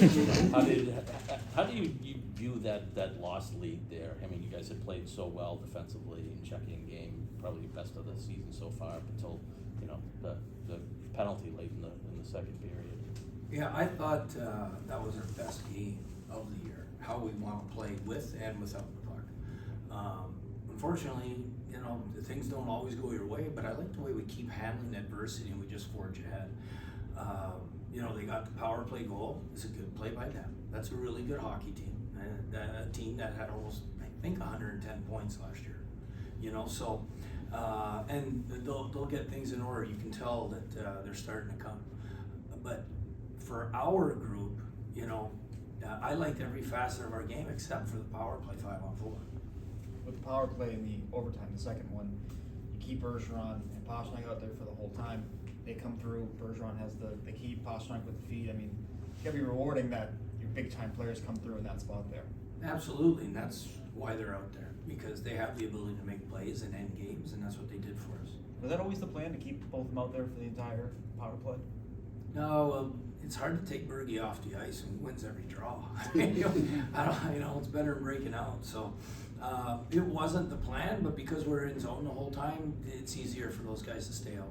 How do you view that lost lead there? I mean, you guys have played so well defensively and checking game, probably best of the season so far up until, the penalty late in the second period. Yeah, I thought that was our best game of the year, how we want to play with and without the puck. Unfortunately, things don't always go your way, but I like the way we keep handling adversity and we just forge ahead. They got the power play goal. It's a good play by them. That's a really good hockey team, and a team that had almost, I think, 110 points last year. And they'll get things in order. You can tell that they're starting to come. But for our group, I liked every facet of our game except for the power play 5-on-4. With the power play in the overtime, the second one, you keep Bergeron and Pastrnak out there for the whole time. They come through, Bergeron has the key, Pastrnak with the feed. I mean, it's gotta be rewarding that your big time players come through in that spot there. Absolutely, and that's why they're out there, because they have the ability to make plays and end games, and that's what they did for us. Was that always the plan, to keep both of them out there for the entire power play? No, it's hard to take Bergie off the ice and he wins every draw. It's better than breaking out. So it wasn't the plan, but because we're in zone the whole time, it's easier for those guys to stay out.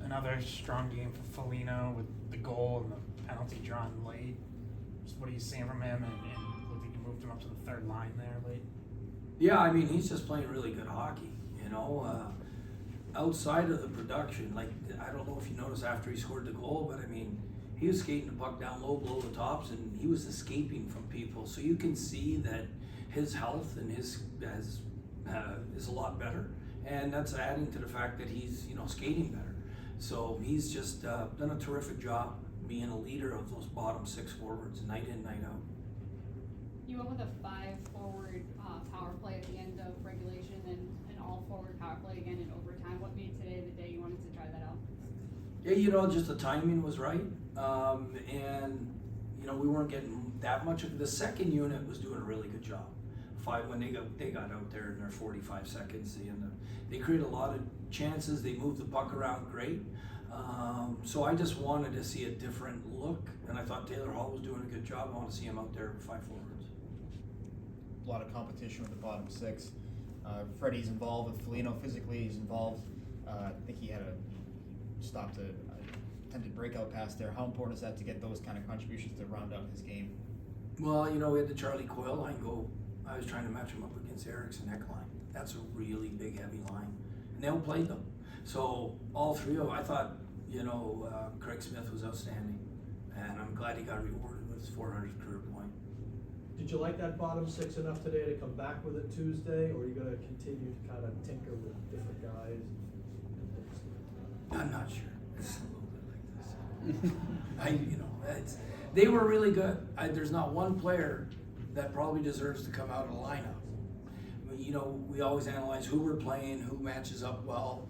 Another strong game for Foligno with the goal and the penalty drawn late. Just what are you seeing from him? And looked like you moved him up to the third line there late. Yeah, I mean, he's just playing really good hockey. Outside of the production, I don't know if you noticed after he scored the goal, but I mean, he was skating the puck down low below the tops, and he was escaping from people. So you can see that his health and his is a lot better, and that's adding to the fact that he's skating better. So he's just done a terrific job being a leader of those bottom six forwards, night in, night out. You went with a 5-forward power play at the end of regulation and an all-forward power play again in overtime. What made today the day you wanted to try that out? Yeah, just the timing was right, and we weren't getting that much of the second unit was doing a really good job. When they got out there in their 45 seconds, they created a lot of chances. They moved the puck around great. So I just wanted to see a different look, and I thought Taylor Hall was doing a good job. I want to see him out there with 5 forwards. A lot of competition with the bottom six. Freddie's involved with Foligno physically. He's involved. I think he stopped a attempted breakout pass there. How important is that to get those kind of contributions to round out his game? Well, we had the Charlie Coyle line go. I was trying to match him up against Eriksson Ek line. That's a really big, heavy line, and they all played them. So all three of them, I thought, Craig Smith was outstanding, and I'm glad he got rewarded with his 400th career point. Did you like that bottom six enough today to come back with it Tuesday, or are you going to continue to kind of tinker with different guys? I'm not sure. It's a little bit like this. They were really good. There's not one player that probably deserves to come out of the lineup. We always analyze who we're playing, who matches up well.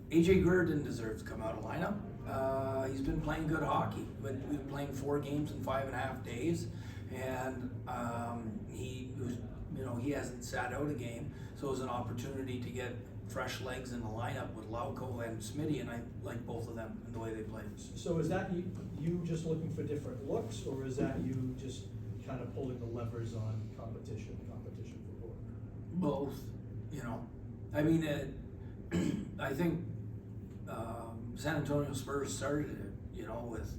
AJ Greer didn't deserve to come out of the lineup. He's been playing good hockey, but we've been playing 4 games in 5.5 days, and he hasn't sat out a game, so it was an opportunity to get fresh legs in the lineup with Lauko and Smitty, and I like both of them and the way they played. So is that you just looking for different looks, or is that you just kind of pulling the levers on competition for work? Both, I mean, I think San Antonio Spurs started it, with,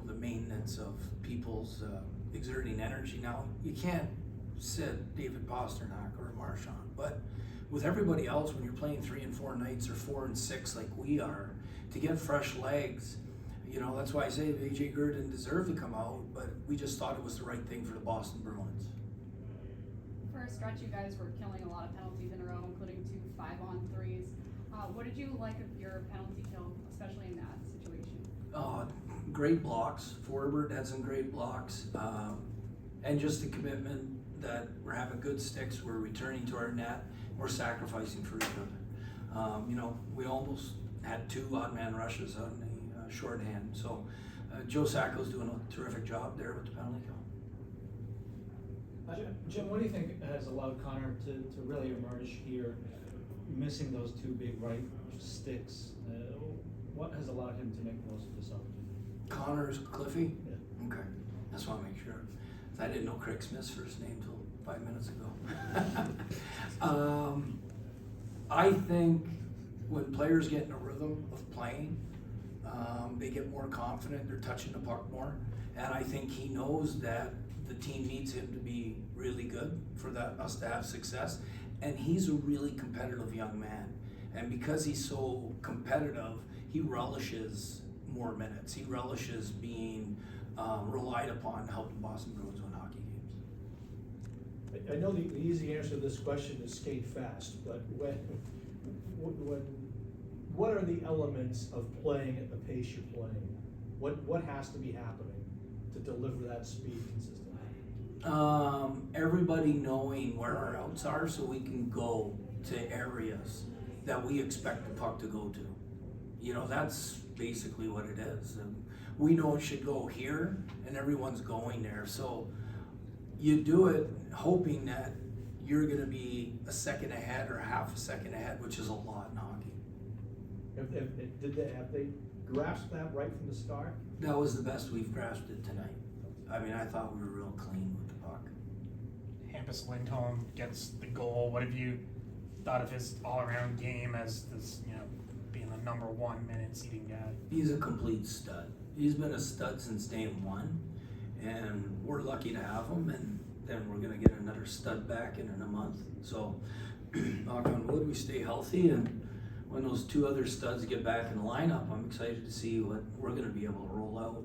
the maintenance of people's exerting energy. Now, you can't sit David Pastrnak or Marchand, but with everybody else, when you're playing 3 and 4 nights or 4 and 6 like we are, to get fresh legs, that's why I say AJ Greer didn't deserve to come out, but we just thought it was the right thing for the Boston Bruins. For a stretch, you guys were killing a lot of penalties in a row, including 2 5-on-3s. What did you like of your penalty kill, especially in that situation? Great blocks. Forbert had some great blocks, and just the commitment that we're having good sticks, we're returning to our net, we're sacrificing for each other. We almost had 2 odd man rushes on the shorthand. So Joe Sacco's doing a terrific job there with the penalty kill. Jim, what do you think has allowed Connor to really emerge here, missing those 2 big right sticks? What has allowed him to make most of this opportunity? Connor's Cliffy? Yeah. Okay, just wanna make sure. I didn't know Craig Smith's first name till 5 minutes ago. I think when players get in a rhythm of playing, they get more confident, they're touching the puck more. And I think he knows that the team needs him to be really good for us to have success. And he's a really competitive young man. And because he's so competitive, he relishes more minutes. He relishes being relied upon to help the Boston Bruins win hockey games. I know the easy answer to this question is skate fast, but what are the elements of playing at the pace you're playing? What has to be happening to deliver that speed consistently? Everybody knowing where our outs are so we can go to areas that we expect the puck to go to. You know, that's basically what it is. And we know it should go here and everyone's going there. So you do it hoping that you're gonna be a second ahead or half a second ahead, which is a lot in hockey. Have they grasped that right from the start? That was the best we've grasped it tonight. I mean, I thought we were real clean with the puck. Hampus Lindholm gets the goal. What have you thought of his all-around game as this, being the number 1 minutes eating guy? He's a complete stud. He's been a stud since day one, and we're lucky to have him, and then we're gonna get another stud back in a month. So, knock on wood, we stay healthy, and when those 2 other studs get back in the lineup, I'm excited to see what we're gonna be able to roll out